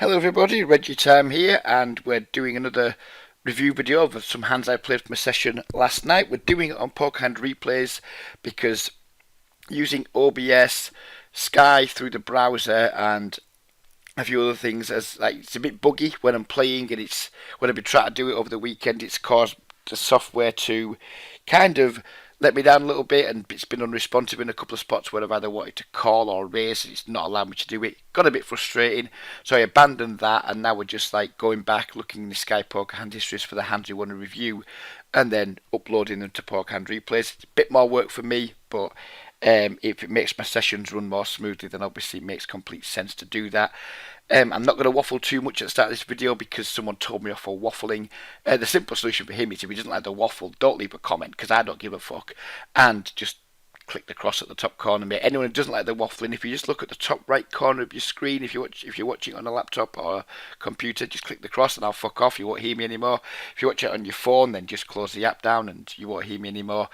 Hello everybody, Reggie Time here, and we're doing another review video of some hands I played from a session last night. We're doing it on Poker Hand Replays because using OBS, Sky through the browser, and a few other things, as like it's a bit buggy when I'm playing, and it's when I've been trying to do it over the weekend, it's caused the software to kind of let me down a little bit, and it's been unresponsive in a couple of spots where I've either wanted to call or raise, and it's not allowed me to do it. Got a bit frustrating, so I abandoned that, and now we're just like going back, looking in the Sky Poker Hand histories for the hands we want to review, and then uploading them to Poker Hand Replays. It's a bit more work for me, but if it makes my sessions run more smoothly, then obviously it makes complete sense to do that. I'm not going to waffle too much at the start of this video because someone told me off for waffling. The simple solution for him is if he doesn't like the waffle, don't leave a comment because I don't give a fuck. And just click the cross at the top corner, mate. Anyone who doesn't like the waffling, if you just look at the top right corner of your screen, if you're watching it on a laptop or a computer, just click the cross and I'll fuck off. You won't hear me anymore. If you watch it on your phone, then just close the app down and you won't hear me anymore.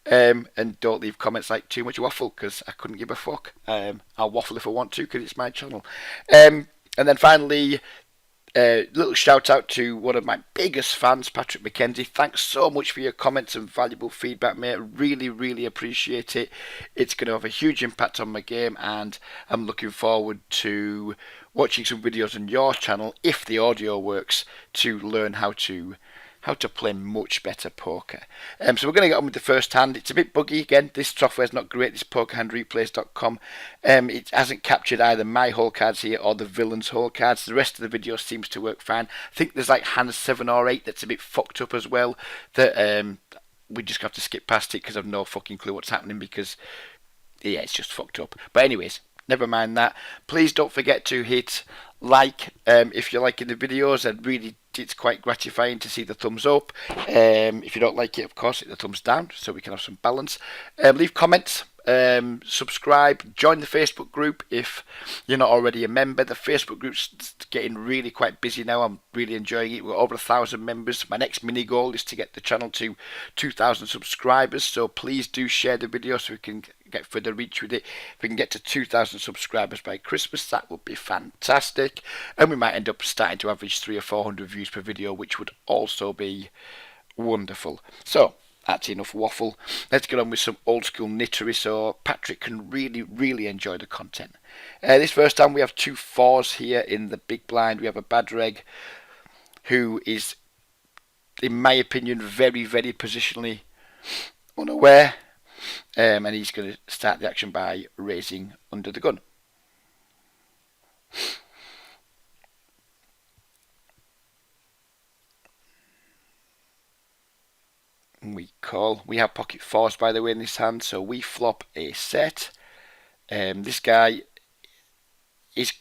And don't leave comments like too much waffle because I couldn't give a fuck. I'll waffle if I want to because it's my channel. And then finally, little shout out to one of my biggest fans, Patrick McKenzie. Thanks so much for your comments and valuable feedback, mate. Really, really appreciate it. It's going to have a huge impact on my game, and I'm looking forward to watching some videos on your channel, if the audio works, to learn how to play much better poker. So we're going to get on with the first hand. It's a bit buggy again. This software's not great, this pokerhandreplays.com. It hasn't captured either my hole cards here or the villain's hole cards. The rest of the video seems to work fine. I think there's like hand 7 or 8 that's a bit fucked up as well, that we just have to skip past it because I've no fucking clue what's happening, because yeah, it's just fucked up. But anyways, never mind that. Please don't forget to hit like if you're liking the videos, and really it's quite gratifying to see the thumbs up. If you don't like it, of course, hit the thumbs down so we can have some balance. Leave comments, subscribe, join the Facebook group if you're not already a member. The Facebook group's getting really quite busy now. I'm really enjoying it. We're over 1,000 members. My next mini goal is to get the channel to 2,000 subscribers, so please do share the video so we can get further reach with it. If we can get to 2,000 subscribers by Christmas, that would be fantastic, and we might end up starting to average 300 or 400 views per video, which would also be wonderful. So that's enough waffle. Let's get on with some old school nittery so Patrick can really enjoy the content. This first time we have 2 4s here in the big blind. We have a bad reg who is, in my opinion, very positionally unaware. And he's going to start the action by raising under the gun. We call. We have pocket 4s, by the way, in this hand, so we flop a set. This guy is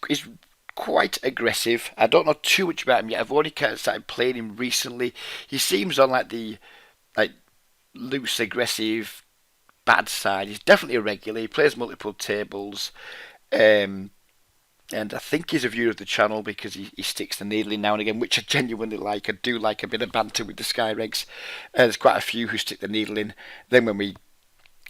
quite aggressive. I don't know too much about him yet. I've only kind of started playing him recently. He seems on like the loose, aggressive, bad side. He's definitely a regular. He plays multiple tables, and I think he's a viewer of the channel because he sticks the needle in now and again, which I genuinely like. I do like a bit of banter with the Sky Regs. There's quite a few who stick the needle in. Then when we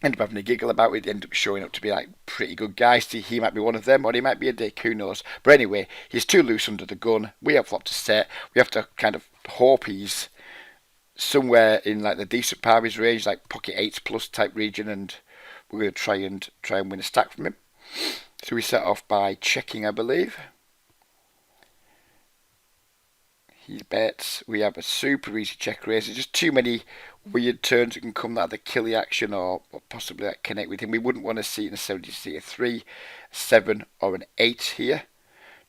end up having a giggle about it, they end up showing up to be like pretty good guys. He might be one of them, or he might be a dick, who knows. But anyway, he's too loose under the gun. We have flopped a set. We have to kind of hope he's somewhere in like the decent par of his range, like pocket 8s plus type region, and we're going to try and win a stack from him. So we set off by checking, I believe. He bets. We have a super easy check raise. There's just too many weird turns that can come out of the killy action, or possibly like connect with him. We wouldn't want to see necessarily see a 3, 7 or an 8 here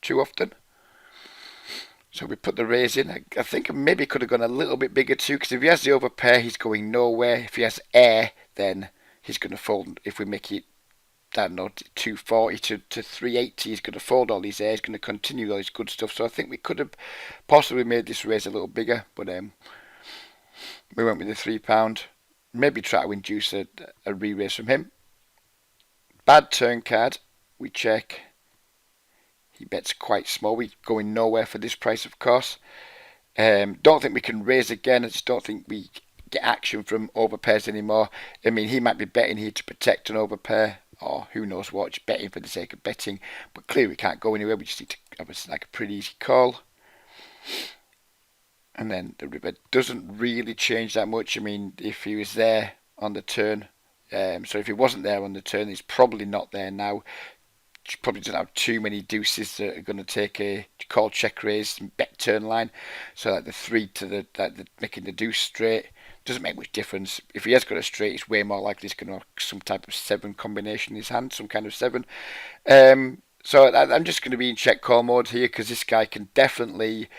too often. So we put the raise in. I think maybe could have gone a little bit bigger too, because if he has the overpair, he's going nowhere. If he has air, then he's going to fold. If we make it, I don't know, 240 to 380, he's going to fold all these airs, going to continue all his good stuff. So I think we could have possibly made this raise a little bigger, but we went with the £3. Maybe try to induce a re-raise from him. Bad turn card. We check. He bets quite small. We're going nowhere for this price, of course. Don't think we can raise again. I just don't think we get action from overpairs anymore. I mean, he might be betting here to protect an overpair, or who knows what, just betting for the sake of betting. But clearly we can't go anywhere. We just need to have a pretty easy call. And then the river doesn't really change that much. I mean, if he was there on the turn, so if he wasn't there on the turn, he's probably not there now. Probably doesn't have too many deuces that are going to take a call check raise and bet turn line. So like the 3 to the making the deuce straight doesn't make much difference. If he has got a straight, it's way more likely he's going to have some type of 7 combination in his hand, some kind of 7. So I'm just going to be in check call mode here because this guy can definitely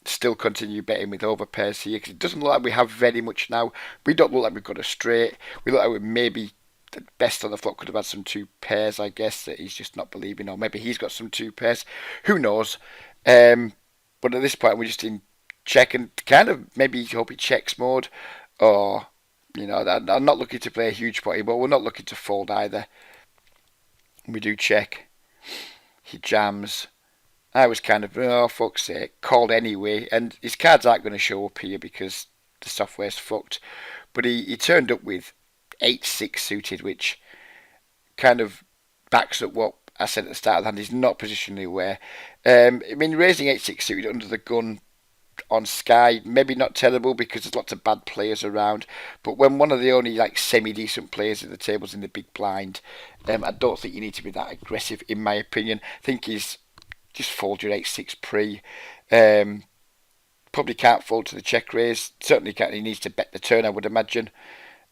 still continue betting with overpairs here because it doesn't look like we have very much now. We don't look like we've got a straight. We look like we maybe the best on the flop could have had some 2 pairs, I guess, that he's just not believing, or maybe he's got some 2 pairs. Who knows? But at this point, we're just in check and kind of maybe hope he checks mode, or I'm not looking to play a huge potty, but we're not looking to fold either. We do check. He jams. I was kind of, oh, fuck's sake, called anyway, and his cards aren't going to show up here because the software's fucked. But he turned up with 8-6 suited, which kind of backs up what I said at the start of the hand. He's not positionally aware. I mean, raising 8-6 suited under the gun on Sky, maybe not terrible because there's lots of bad players around, but when one of the only semi-decent players at the table's in the big blind, I don't think you need to be that aggressive, in my opinion. I think he's just fold your 8-6 pre. Probably can't fold to the check raise. Certainly can't. He needs to bet the turn, I would imagine,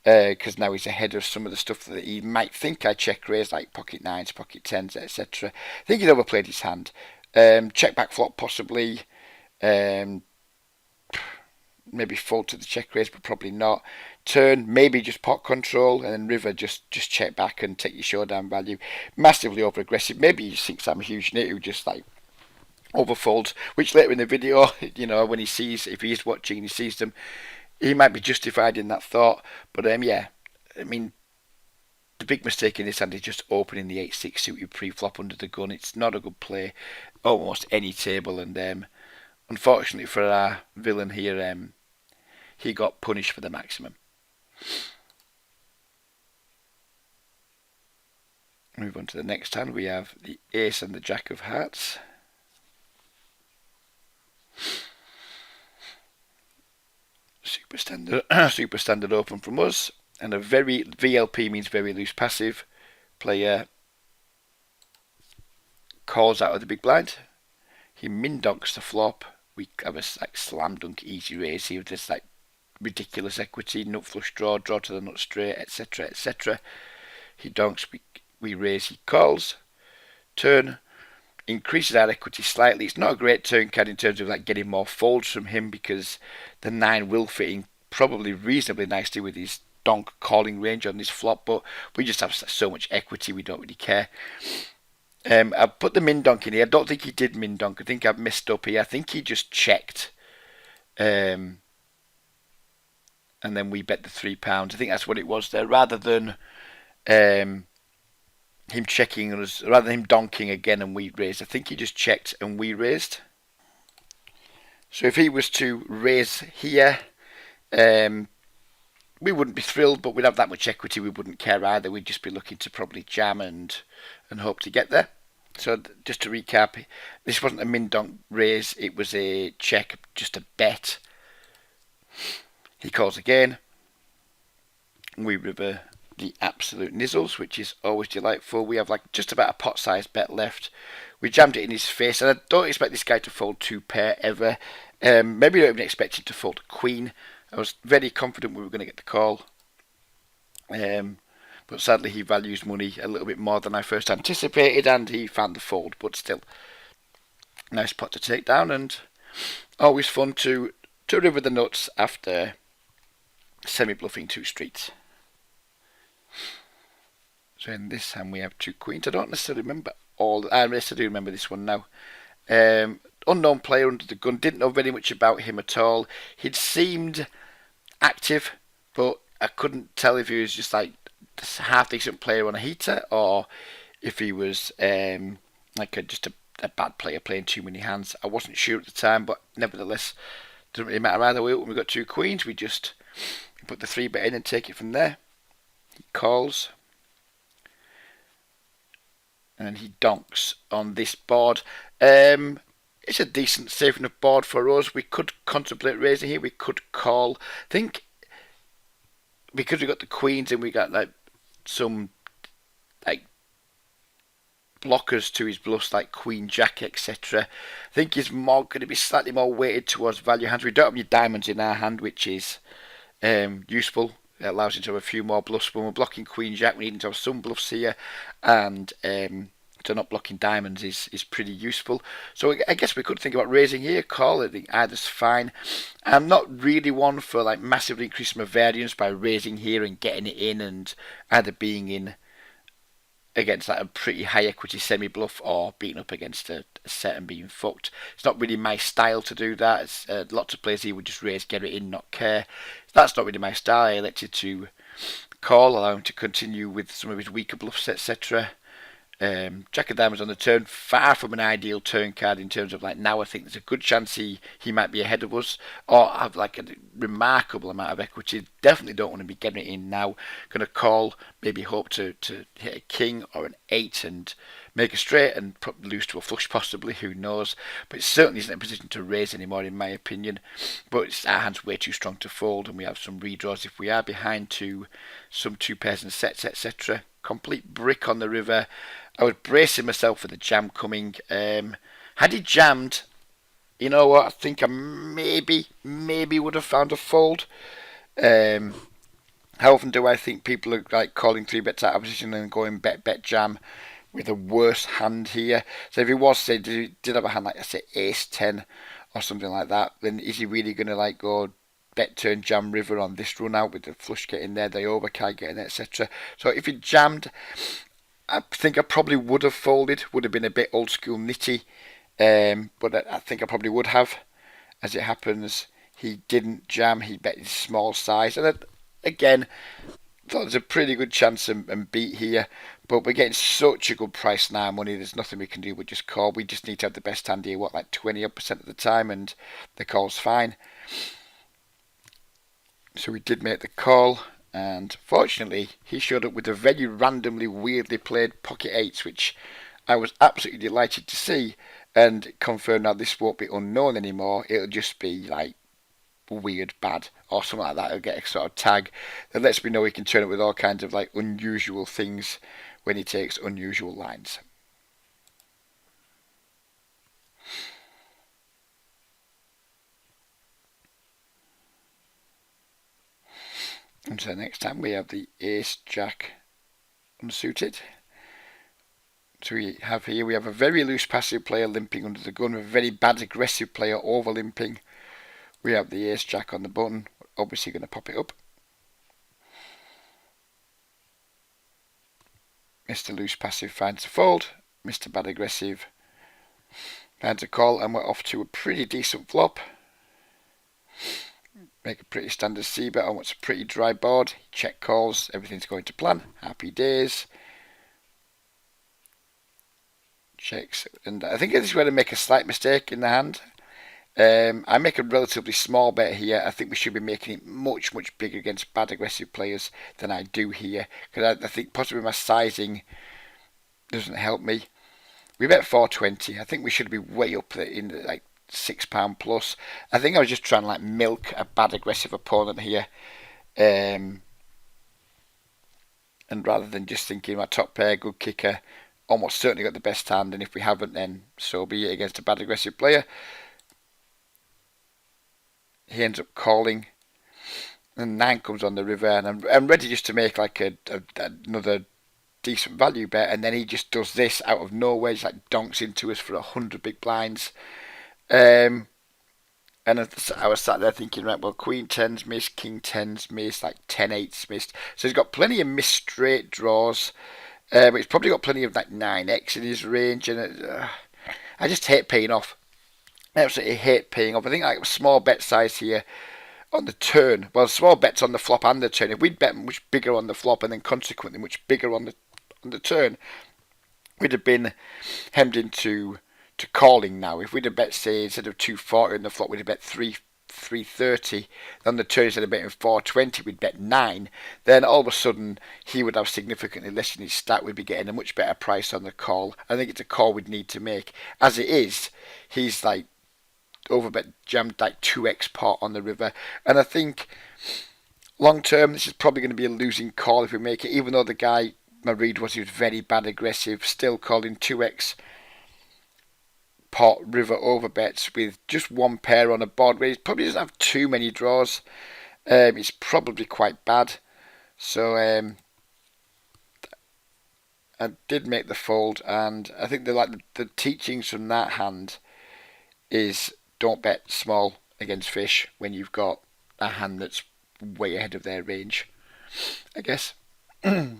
because now he's ahead of some of the stuff that he might think I check raise, like pocket 9s, pocket 10s, etc. I think he's overplayed his hand. Check back flop possibly. Maybe fold to the check raise, but probably not. Turn, maybe just pot control, and then river just check back and take your showdown value. Massively over aggressive. Maybe he just thinks I'm a huge nit who just overfolds, which later in the video, when he sees, if he's watching and he sees them, he might be justified in that thought. But yeah, I mean, the big mistake in this hand is just opening the 8-6 suited pre-flop under the gun. It's not a good play, almost any table, and unfortunately for our villain here, he got punished for the maximum. Move on to the next hand. We have the ace and the jack of hearts. Super standard open from us, and a very VLP means very loose passive. Player calls out of the big blind. He min donks the flop. We have a slam dunk easy raise here with this ridiculous equity, nut flush draw to the nut straight, etc, etc. He donks, we raise, he calls. Turn, increases our equity slightly. It's not a great turn card in terms of getting more folds from him because the 9 will fit in probably reasonably nicely with his donk calling range on this flop, but we just have so much equity we don't really care. I put the min donk in here. I don't think he did min donk. I think I've messed up here. I think he just checked. And then we bet the £3. I think that's what it was there. Rather than him checking us, rather than him donking again and we raised, I think he just checked and we raised. So if he was to raise here, we wouldn't be thrilled, but we'd have that much equity, we wouldn't care either. We'd just be looking to probably jam and hope to get there. So just to recap, this wasn't a min donk raise, it was a check, just a bet. He calls again. We river the absolute nizzles, which is always delightful. We have just about a pot sized bet left. We jammed it in his face, and I don't expect this guy to fold 2 pair ever. Maybe I don't even expect him to fold a queen. I was very confident we were going to get the call. But sadly he values money a little bit more than I first anticipated, and he found the fold, but still. Nice pot to take down, and always fun to river the nuts after semi-bluffing 2 streets. So in this hand we have 2 queens. I don't necessarily remember I do remember this one now. Unknown player under the gun. Didn't know very much about him at all. He'd seemed active, but I couldn't tell if he was just a half decent player on a heater or if he was just a bad player playing too many hands. I wasn't sure at the time, but nevertheless, doesn't really matter either way. When we got 2 queens, we just put the 3 bet in and take it from there. He calls. and he donks on this board. It's a decent safe enough board for us. We could contemplate raising here. We could call. I think because we got the queens and we got like some like blockers to his bluffs like Queen Jack, etc. I think he's more going to be slightly more weighted towards value hands. We don't have any diamonds in our hand, which is useful. It allows him to have a few more bluffs. When we're blocking Queen Jack, we need to have some bluffs here, and so not blocking diamonds is pretty useful. So I guess we could think about raising here, call. I think either's fine. I'm not really one for like massively increasing my variance by raising here and getting it in, and either being in against like a pretty high equity semi bluff or beating up against a set and being fucked. It's not really my style to do that. It's, lots of players here would just raise, get it in, not care. That's not really my style. I elected to call, allow him to continue with some of his weaker bluffs, etc. Jack of Diamonds on the turn, far from an ideal turn card in terms of like now I think there's a good chance he might be ahead of us or have like a remarkable amount of equity. Definitely don't want to be getting it in now. Going to call, maybe hope to hit a king or an 8 and make a straight and lose to a flush possibly, who knows. But it certainly isn't in a position to raise anymore in my opinion. But our hand's way too strong to fold and we have some redraws if we are behind to some 2 pairs and sets, etc. Complete brick on the river. I was bracing myself for the jam coming. Had he jammed, you know what? I think I maybe would have found a fold. How often do I think people are like calling 3-bets out of position and going bet jam with a worse hand here? So if he was say did have a hand like I say ace 10 or something like that, then is he really going to like go bet turn jam river on this run out with the flush getting there, the overcard getting there, etc. So if he jammed, I think I probably would have folded. Would have been a bit old school nitty, but I think I probably would have. As it happens, he didn't jam. He bet his small size, and again, thought there's a pretty good chance and beat here. But we're getting such a good price now, money. There's nothing we can do. We just call. We just need to have the best hand here. What, like 20% of the time, and the call's fine. So we did make the call. And fortunately, he showed up with a very randomly, weirdly played pocket 8s, which I was absolutely delighted to see. And confirmed now this won't be unknown anymore. It'll just be like weird bad or something like that. It'll get a sort of tag that lets me know he can turn it with all kinds of like unusual things when he takes unusual lines. And so next time we have the ace jack unsuited. So we have a very loose passive player limping under the gun, a very bad aggressive player over limping. We have the ace jack on the button, obviously going to pop it up. Mr. Loose Passive finds a fold, Mr. Bad Aggressive finds a call, and we're off to a pretty decent flop. Make a pretty standard c-bet on what's a pretty dry board. Check calls, everything's going to plan. Happy days. Checks, and I think this is where I make a slight mistake in the hand. I make a relatively small bet here. I think we should be making it much bigger against bad aggressive players than I do here, because I think possibly my sizing doesn't help me. We bet 420. I think we should be way up in like £6 plus. I think I was just trying to like milk a bad aggressive opponent here, and rather than just thinking my top pair, good kicker, almost certainly got the best hand, and if we haven't, then so be it against a bad aggressive player. He ends up calling, and 9 comes on the river, and I'm ready just to make like another decent value bet, and then he just does this out of nowhere, just like donks into us for 100 big blinds. And I was sat there thinking, right, well, Queen 10's missed, King 10's missed, like 10-8's missed, so he's got plenty of missed straight draws, but he's probably got plenty of like 9x in his range, and I just hate paying off. I absolutely hate paying off. I think like a small bet size here on the turn. Well, small bets on the flop and the turn. If we'd bet much bigger on the flop and then consequently much bigger on the turn, we'd have been hemmed into calling now. If we'd have bet, say, instead of 240 on the flop, we'd have bet 3 330. Then the turn instead of betting 420, we'd bet 9. Then all of a sudden, he would have significantly less in his stack. We'd be getting a much better price on the call. I think it's a call we'd need to make. As it is, he's like overbet jammed like 2x pot on the river. And I think long term, this is probably going to be a losing call if we make it, even though the guy, my read was he was very bad aggressive, still calling 2x pot river overbets with just one pair on a board where he probably doesn't have too many draws. It's probably quite bad. So I did make the fold, and I think the teachings from that hand is don't bet small against fish when you've got a hand that's way ahead of their range, I guess. But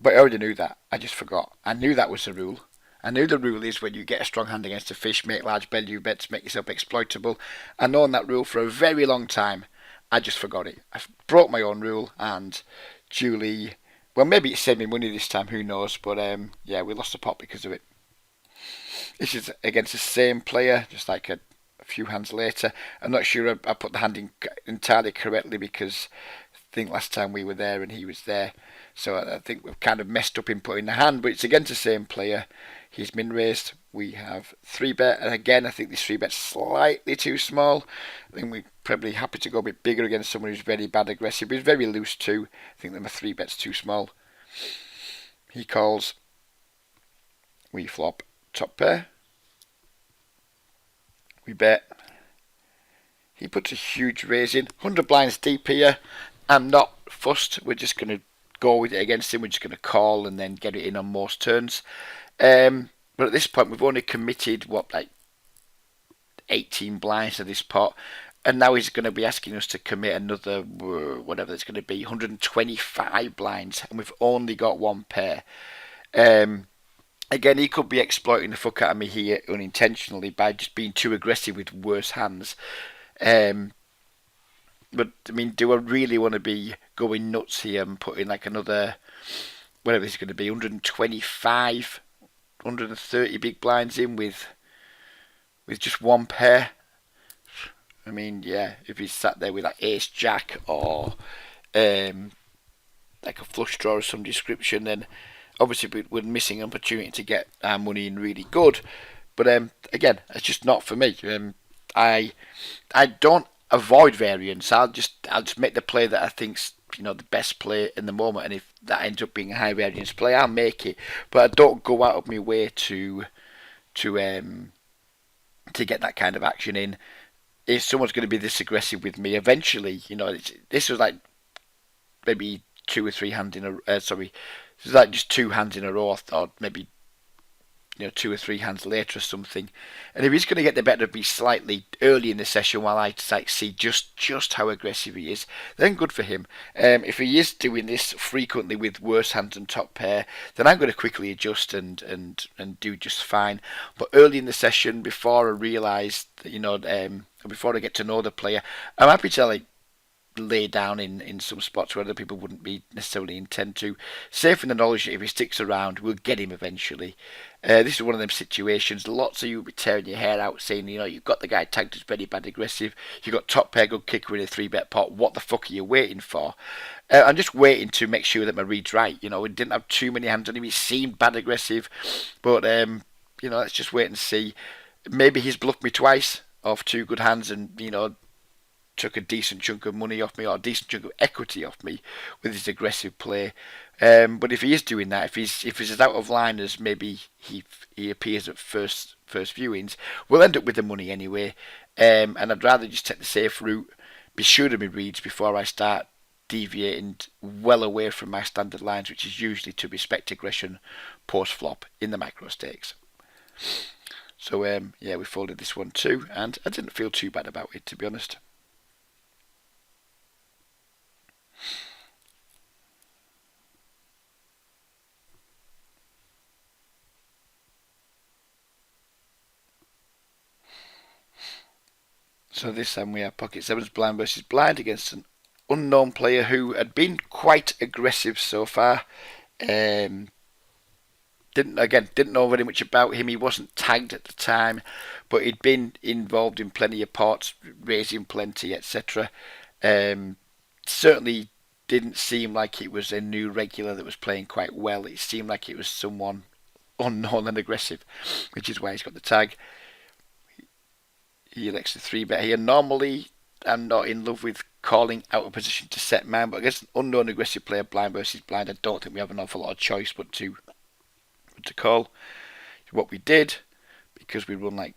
I already knew that. I just forgot. I knew that was the rule. I knew the rule is when you get a strong hand against a fish, make large value bets, make yourself exploitable. I've known that rule for a very long time. I just forgot it. I broke my own rule, and Julie, well, maybe it saved me money this time, who knows. But yeah, we lost a pot because of it. This is against the same player, just like a few hands later. I'm not sure I put the hand in entirely correctly because I think last time we were there and he was there. So I think we've kind of messed up in putting the hand, but it's against the same player. He's min raised. We have 3-bet, and again I think this 3-bet's slightly too small. I think we're probably happy to go a bit bigger against someone who's very bad aggressive. He's very loose too. I think that my 3-bet's too small. He calls. We flop top pair. We bet. He puts a huge raise in. 100 blinds deep here. I'm not fussed. We're just going to go with it against him. We're just going to call and then get it in on most turns. But at this point, we've only committed, like 18 blinds to this pot. And now he's going to be asking us to commit another, whatever it's going to be, 125 blinds. And we've only got one pair. Again, he could be exploiting the fuck out of me here unintentionally by just being too aggressive with worse hands. But, I mean, do I really want to be going nuts here and putting like another, whatever it's going to be, 125, 130 big blinds in with just one pair? I mean, yeah, if he's sat there with like ace jack or like a flush draw of some description, then obviously we're missing an opportunity to get our money in really good. But again, it's just not for me. I don't avoid variance. I'll just make the play that I think's the best play in the moment, and if that ends up being a high variance play, I'll make it. But I don't go out of my way to get that kind of action in. If someone's going to be this aggressive with me, eventually, this was like maybe 2 or 3 hands in a this was like just 2 hands in a row, or maybe 2 or 3 hands later or something. And if he's going to get the better of me slightly early in the session while I see just how aggressive he is, then good for him. If he is doing this frequently with worse hands and top pair, then I'm going to quickly adjust and do just fine. But early in the session, before I realise that, before I get to know the player, I'm happy to lay down in some spots where other people wouldn't be necessarily intend to. Safe in the knowledge that if he sticks around, we'll get him eventually. This is one of them situations. Lots of you will be tearing your hair out saying, you've got the guy tagged as very bad aggressive. You've got top pair good kicker in a 3-bet pot. What the fuck are you waiting for? I'm just waiting to make sure that my read's right. We didn't have too many hands on him. He seemed bad aggressive. But, let's just wait and see. Maybe he's bluffed me twice off 2 good hands and, took a decent chunk of money off me, or a decent chunk of equity off me with his aggressive play. But if he is doing that, if he's as out of line as maybe he appears at first viewings, we'll end up with the money anyway. And I'd rather just take the safe route, be sure of my reads before I start deviating well away from my standard lines, which is usually to respect aggression post flop in the micro stakes. So we folded this one too, and I didn't feel too bad about it, to be honest. So this time we have pocket sevens blind versus blind against an unknown player who had been quite aggressive so far. Didn't know very much about him. He wasn't tagged at the time, but he'd been involved in plenty of parts, raising plenty, etc. Certainly didn't seem like it was a new regular that was playing quite well. It seemed like it was someone unknown and aggressive, which is why he's got the tag. He elects the 3-bet here. Normally, I'm not in love with calling out a position to set man, but against an unknown aggressive player, blind versus blind, I don't think we have an awful lot of choice but to call. What we did, because we run like,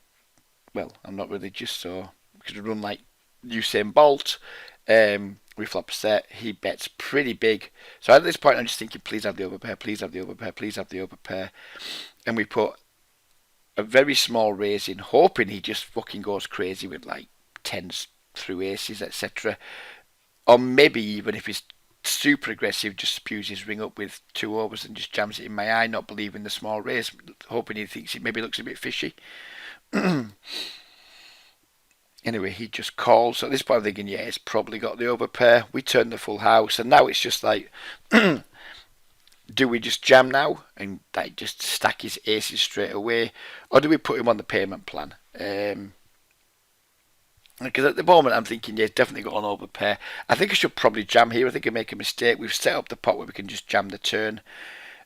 well, I'm not religious, so because we run like Usain Bolt, we flop a set. He bets pretty big. So at this point, I'm just thinking, please have the overpair, please have the overpair, please have the overpair, and we put a very small raise in, hoping he just fucking goes crazy with like tens through aces, etc. Or maybe even if he's super aggressive, just spews his ring up with 2 overs and just jams it in my eye, not believing the small raise, hoping he thinks it maybe looks a bit fishy. Anyway, he just calls. So at this point, I'm thinking, yeah, it's probably got the overpair. We turn the full house, and now it's just like, do we just jam now and like just stack his aces straight away, or do we put him on the payment plan? Because at the moment I'm thinking, yeah, definitely got an overpair. I think I should probably jam here. I think I make a mistake. We've set up the pot where we can just jam the turn.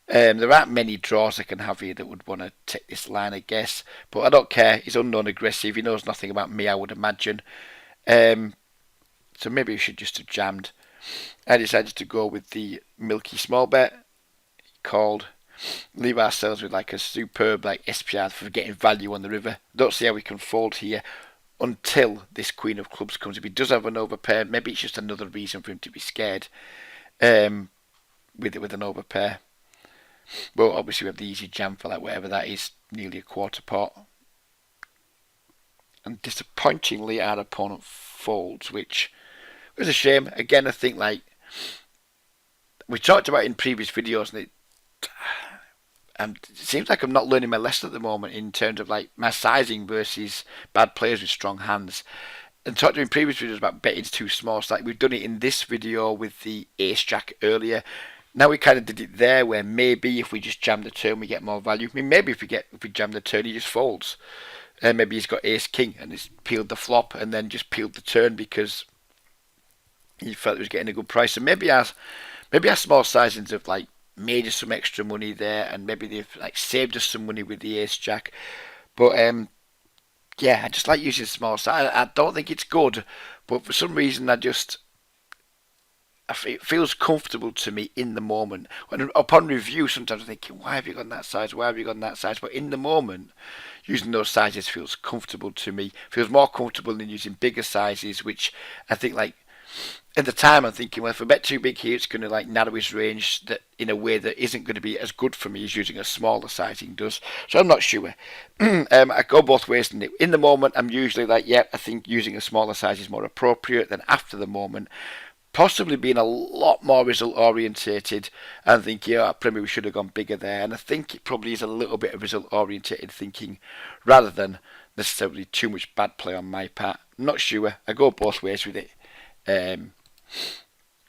There aren't many draws I can have here that would want to take this line, I guess. But I don't care. He's unknown aggressive. He knows nothing about me, I would imagine. So maybe we should just have jammed. I decided to go with the milky small bet. Called. Leave ourselves with like a superb like SPR for getting value on the river. Don't see how we can fold here until this Queen of Clubs comes. If he does have an overpair, maybe it's just another reason for him to be scared with an overpair. Well, obviously we have the easy jam for like whatever that is, nearly a quarter pot. And disappointingly our opponent folds, which was a shame. Again, I think like we talked about in previous videos, and it seems like I'm not learning my lesson at the moment in terms of like my sizing versus bad players with strong hands. And talked in previous videos about betting too small. So like we've done it in this video with the ace jack earlier. Now we kind of did it there, where maybe if we just jam the turn, we get more value. I mean, maybe if we jam the turn, he just folds. And maybe he's got ace king and he's peeled the flop and then just peeled the turn because he felt he was getting a good price. So maybe our small sizings have like made us some extra money there, and maybe they've like saved us some money with the ace jack. But yeah, I just like using small size. I don't think it's good, but for some reason it feels comfortable to me in the moment. When upon review, sometimes I'm thinking, why have you gone that size? Why have you gone that size? But in the moment, using those sizes feels comfortable to me. Feels more comfortable than using bigger sizes, which I think like at the time I'm thinking, well, if I bet too big here, it's going to like narrow his range that in a way that isn't going to be as good for me as using a smaller sizing does. So I'm not sure. I go both ways. In the moment, I'm usually like, yeah, I think using a smaller size is more appropriate. Then after the moment, possibly being a lot more result orientated and thinking, yeah, probably we should have gone bigger there. And I think it probably is a little bit of result orientated thinking rather than necessarily too much bad play on my part. I'm not sure. I go both ways with it.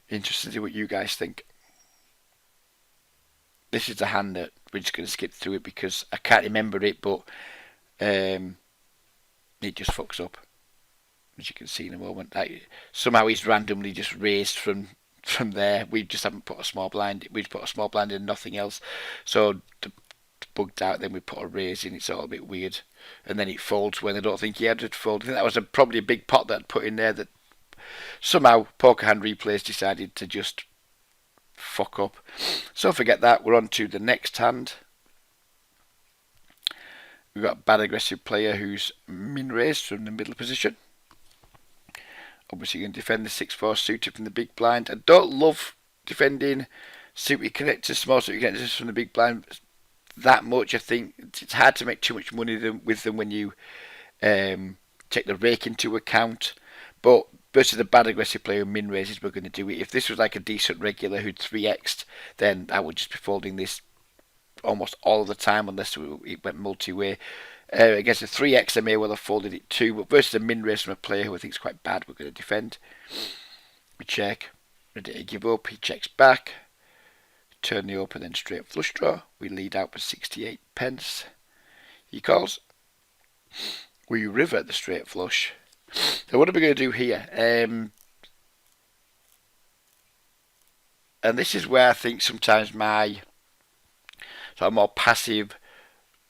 Interested to see what you guys think. This is a hand that we're just going to skip through it because I can't remember it, but it just fucks up. As you can see in a moment, like somehow he's randomly just raised from there. We just haven't put a small blind. We put a small blind and nothing else. So bugged out. Then we put a raise in. It's all a bit weird. And then it folds when I don't think he had to fold. I think that was probably a big pot that I'd put in there that somehow Poker Hand Replays decided to just fuck up. So forget that. We're on to the next hand. We've got a bad aggressive player who's min raised from the middle position. Obviously, you can defend the 6-4 suited from the big blind. I don't love defending suited connectors, small suited connectors from the big blind that much. I think it's hard to make too much money with them when you take the rake into account. But versus a bad aggressive player who min raises, we're going to do it. If this was like a decent regular who'd 3x'd, then I would just be folding this almost all of the time unless it went multi-way. Against a 3x, I may well have folded it too, but versus a min raise from a player who I think is quite bad, we're going to defend. We check. Ready to give up. He checks back. Turn the open, then straight flush draw. We lead out for 68 pence. He calls. We river the straight flush. So what are we going to do here? And this is where I think sometimes my sort of more passive,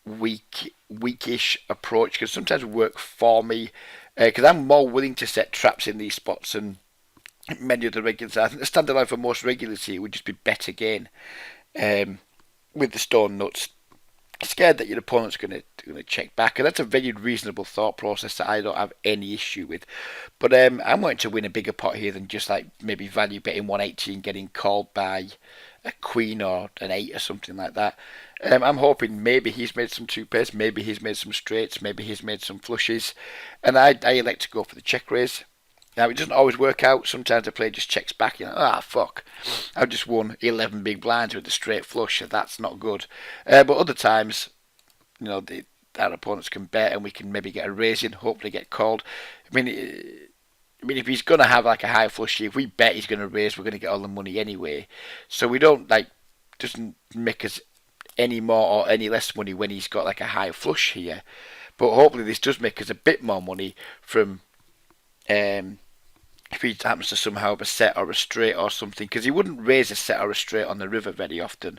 weakish approach can sometimes work for me, because I'm more willing to set traps in these spots and many of the regulars. I think the standard line for most regulars here would just be bet again, with the stone nuts. Scared that your opponent's going to check back, and that's a very reasonable thought process that I don't have any issue with. But I'm wanting to win a bigger pot here than just like maybe value betting 180 and getting called by a queen or an 8 or something like that. I'm hoping maybe he's made some two pairs, maybe he's made some straights, maybe he's made some flushes, and I elect to go for the check raise. Now, it doesn't always work out. Sometimes the player just checks back. You're like, fuck. I've just won 11 big blinds with a straight flush. That's not good. But other times, our opponents can bet and we can maybe get a raise in, hopefully get called. I mean, if he's going to have like a high flush here, if we bet he's going to raise, we're going to get all the money anyway. So we don't, doesn't make us any more or any less money when he's got like a high flush here. But hopefully this does make us a bit more money from... if he happens to somehow have a set or a straight or something, because he wouldn't raise a set or a straight on the river very often,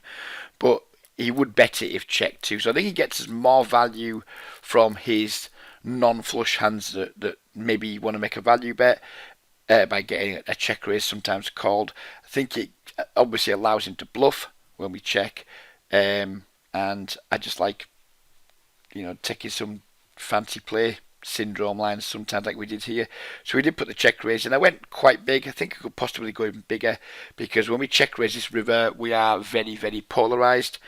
but he would bet it if checked too. So I think he gets us more value from his non-flush hands that maybe you want to make a value bet by getting a check raise sometimes called. I think it obviously allows him to bluff when we check, and I just like taking some fancy play syndrome lines sometimes like we did here. So we did put the check raise and I went quite big. I think I could possibly go even bigger, because when we check raise this river we are very, very polarized,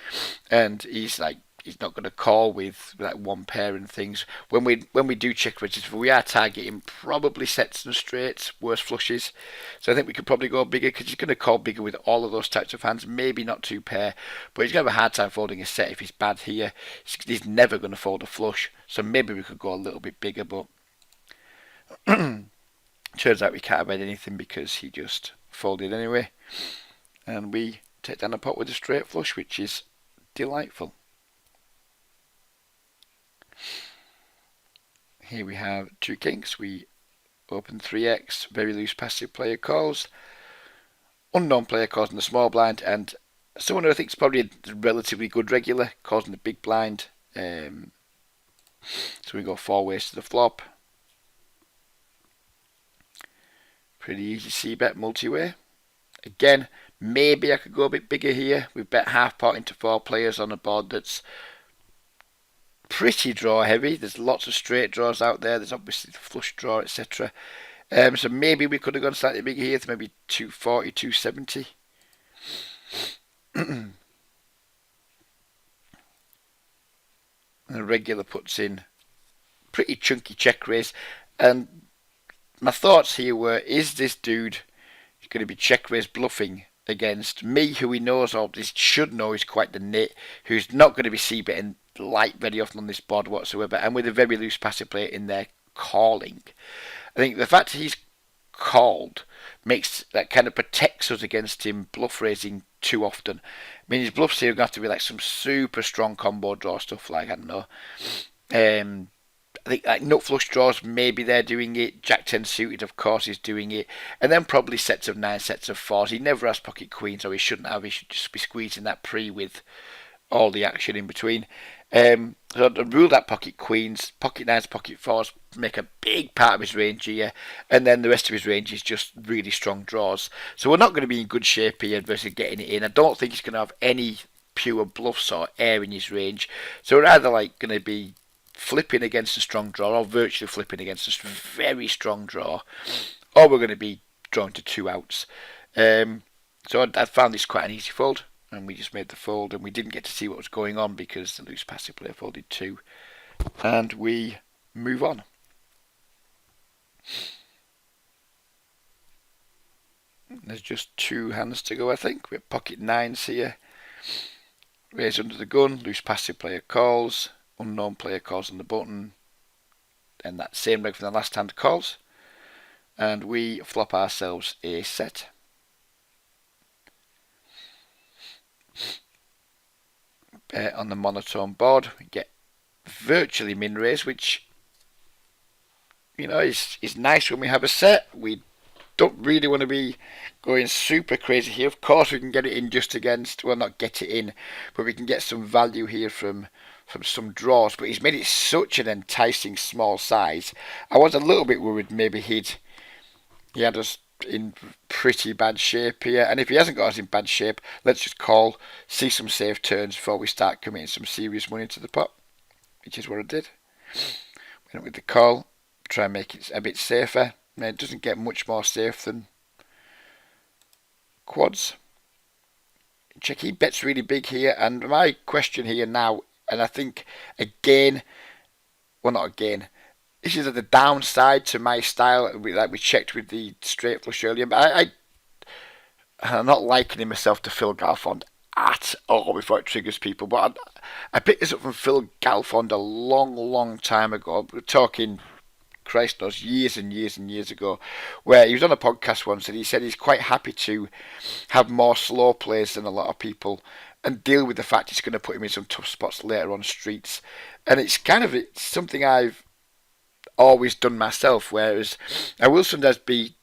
and he's not going to call with like one pair and things. When we do check raise this river, we are targeting probably sets and straights, worse flushes. So I think we could probably go bigger, because he's going to call bigger with all of those types of hands. Maybe not two pair, but he's going to have a hard time folding a set if he's bad here. He's never going to fold a flush. So maybe we could go a little bit bigger, but turns out we can't have had anything because he just folded anyway. And we take down the pot with a straight flush, which is delightful. Here we have two kings. We open 3x, very loose passive player calls. Unknown player calls in the small blind, and someone who I think is probably a relatively good regular calls in the big blind. So we go 4 ways to the flop. Pretty easy c-bet multi-way. Again, maybe I could go a bit bigger here. We bet half pot into 4 players on a board that's pretty draw heavy. There's lots of straight draws out there. There's obviously the flush draw, etc. So maybe we could have gone slightly bigger here to maybe 240, 270. And the regular puts in pretty chunky check raise, and my thoughts here were, is this dude going to be check raise bluffing against me, who he knows, or this should know is quite the nit, who's not going to be c-betting light very often on this board whatsoever, and with a very loose passive player in there calling. I think the fact that he's called makes that kind of protects us against him bluff raising too often. I mean, his bluffs here are going to have to be like some super strong combo draw stuff, like, I don't know, I think like nut flush draws, maybe they're doing it. Jack 10 suited, of course, is doing it. And then probably sets of 9, sets of 4s. He never has pocket queens, so he shouldn't have. He should just be squeezing that pre with all the action in between. So I'd rule that pocket queens, pocket 9s, pocket 4s make a big part of his range here. And then the rest of his range is just really strong draws. So we're not going to be in good shape here versus getting it in. I don't think he's going to have any pure bluffs or air in his range. So we're either like going to be flipping against a strong draw, or virtually flipping against a very strong draw, or we're going to be drawn to 2 outs. So I found this quite an easy fold, and we just made the fold, and we didn't get to see what was going on because the loose passive player folded 2, and we move on. There's just 2 hands to go, I think. We have pocket 9s here. Raise under the gun, loose passive player calls. Unknown player calls on the button, and that same reg from the last hand calls, and we flop ourselves a set. on the monotone board. We get virtually min raise, which is nice when we have a set. We don't really want to be going super crazy here. Of course, we can get it in just against, well, not get it in, but we can get some value here from some draws. But he's made it such an enticing small size. I was a little bit worried maybe he had us in pretty bad shape here. And if he hasn't got us in bad shape, let's just call, see some safe turns before we start committing some serious money to the pot, which is what I did. Went with the call, try and make it a bit safer. And it doesn't get much more safe than quads. Check, he bets really big here, and my question here now, and I think again, well, not again, this is at the downside to my style, like we checked with the straight flush earlier, but I'm not likening myself to Phil Galfond at all before it triggers people, but I picked this up from Phil Galfond a long time ago. We're talking, Christ knows, years and years ago, where he was on a podcast once and he said he's quite happy to have more slow plays than a lot of people and deal with the fact it's going to put him in some tough spots later on streets. And it's something I've always done myself, whereas I will sometimes be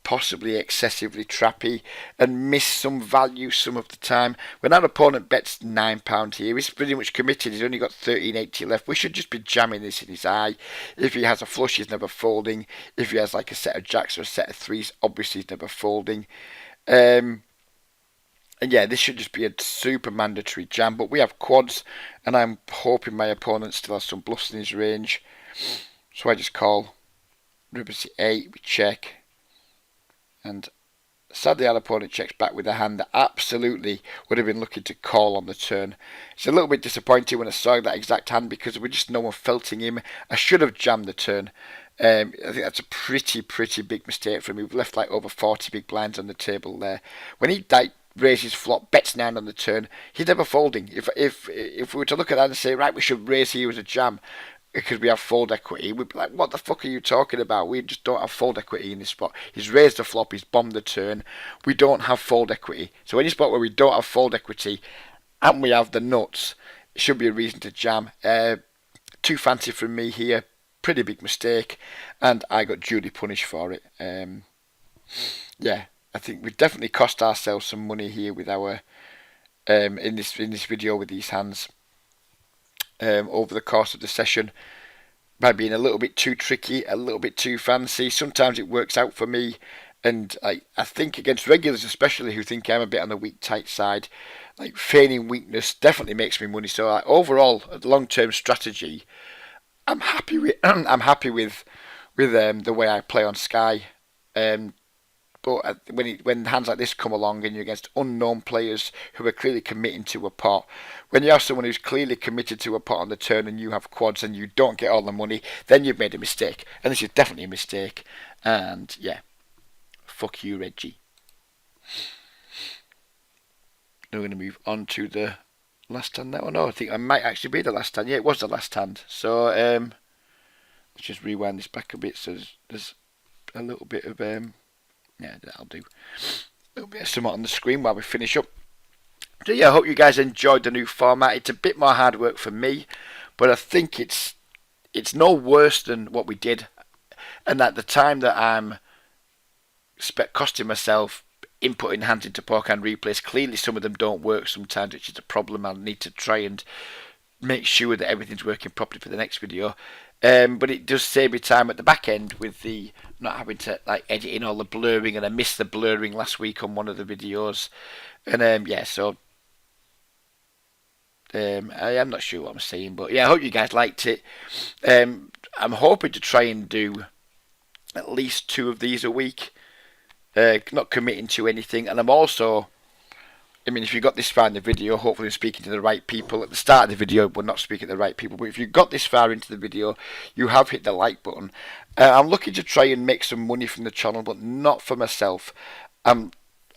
possibly excessively trappy and miss some value some of the time. When our opponent bets £9 here, he's pretty much committed. He's only got 13.80 left. We should just be jamming this in his eye. If he has a flush, he's never folding. If he has like a set of jacks or a set of threes, obviously he's never folding. And yeah, this should just be a super mandatory jam. But we have quads, and I'm hoping my opponent still has some bluffs in his range. So I just call. River C8, we check. And sadly our opponent checks back with a hand that absolutely would have been looking to call on the turn. It's a little bit disappointing when I saw that exact hand because we just no one felting him. I should have jammed the turn. I think that's a pretty big mistake from me. We've left like over 40 big blinds on the table there. When he raises flop, bets 9 on the turn, he's never folding. If we were to look at that and say, right, we should raise here as a jam, because we have fold equity, we'd be like, what the fuck are you talking about? We just don't have fold equity in this spot. He's raised the flop, he's bombed the turn. We don't have fold equity. So any spot where we don't have fold equity and we have the nuts, it should be a reason to jam. Too fancy from me here. Pretty big mistake. And I got duly punished for it. Yeah, I think we've definitely cost ourselves some money here with our in this video with these hands. Over the course of the session by being a little bit too tricky, a little bit too fancy. Sometimes it works out for me, and I think against regulars especially who think I'm a bit on the weak tight side, like feigning weakness definitely makes me money. So overall, long-term strategy, I'm happy with the way I play on Sky. But when hands like this come along and you're against unknown players who are clearly committing to a pot, when you have someone who's clearly committed to a pot on the turn and you have quads and you don't get all the money, then you've made a mistake. And this is definitely a mistake. And yeah, fuck you, Reggie. Now we're going to move on to the last hand now. Oh no, I think I might actually be the last hand. Yeah, it was the last hand. So let's just rewind this back a bit so there's a little bit of yeah, that'll do. A little bit of something on the screen while we finish up. So yeah, I hope you guys enjoyed the new format. It's a bit more hard work for me, but I think it's no worse than what we did. And at the time that I'm costing myself inputting hands into poker and replays, clearly some of them don't work sometimes, which is a problem. I'll need to try and make sure that everything's working properly for the next video. But it does save me time at the back end with the not having to like edit in all the blurring, and I missed the blurring last week on one of the videos. And yeah, so I am not sure what I'm saying, but yeah, I hope you guys liked it. I'm hoping to try and do at least 2 of these a week. Not committing to anything, and I'm also, I mean, if you got this far in the video, hopefully I'm speaking to the right people. At the start of the video, we're not speaking to the right people, but if you got this far into the video, you have hit the like button. I'm looking to try and make some money from the channel, but not for myself. I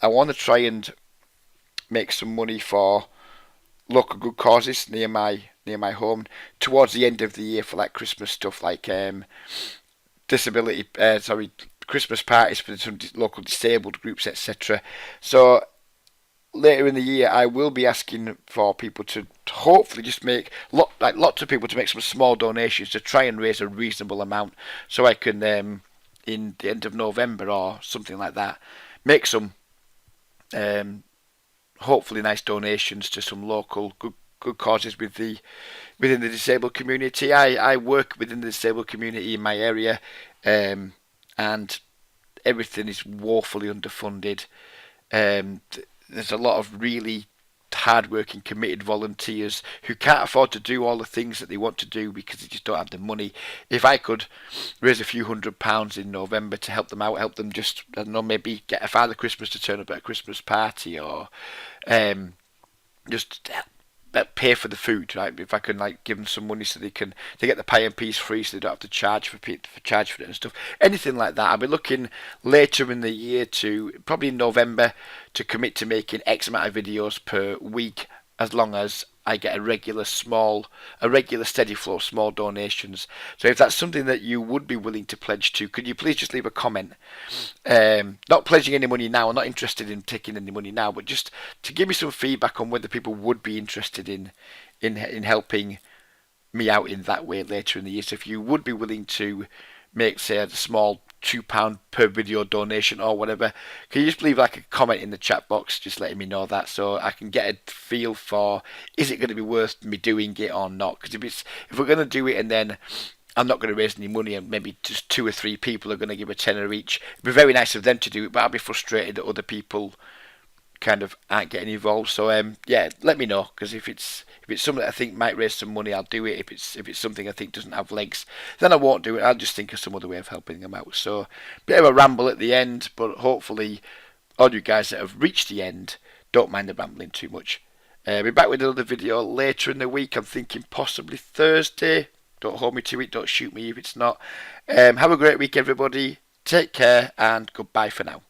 want to try and make some money for local good causes near my home towards the end of the year for like Christmas stuff, like Christmas parties for some local disabled groups, etc. So later in the year, I will be asking for people to hopefully just make lots of people to make some small donations to try and raise a reasonable amount, so I can in the end of November or something like that make some um, hopefully nice donations to some local good causes within the disabled community. I work within the disabled community in my area, and everything is woefully underfunded. There's a lot of really hard-working, committed volunteers who can't afford to do all the things that they want to do because they just don't have the money. If I could raise a few £100 in November to help them out, help them just, I don't know, maybe get a Father Christmas to turn up at a Christmas party, or just pay for the food, right? If I can give them some money so they get the pie and peas free, so they don't have to charge for it and stuff. Anything like that. I'll be looking later in the year to probably in November to commit to making X amount of videos per week, as long as I get a regular steady flow of small donations. So if that's something that you would be willing to pledge to, could you please just leave a comment? Not pledging any money now, I'm not interested in taking any money now, but just to give me some feedback on whether people would be interested in helping me out in that way later in the year. So if you would be willing to make, say, a small £2 per video donation or whatever, can you just leave a comment in the chat box just letting me know that, so I can get a feel for, is it going to be worth me doing it or not? Because if we're going to do it and then I'm not going to raise any money and maybe just 2 or 3 people are going to give a tenner each, it'd be very nice of them to do it, but I'll be frustrated that other people kind of aren't getting involved. So yeah, let me know, because if it's something that I think might raise some money, I'll do it. If it's something I think doesn't have legs, then I won't do it. I'll just think of some other way of helping them out. So bit of a ramble at the end, but hopefully all you guys that have reached the end don't mind the rambling too much. I'll be back with another video later in the week. I'm thinking possibly Thursday. Don't hold me to it. Don't shoot me if it's not. Have a great week, everybody. Take care and goodbye for now.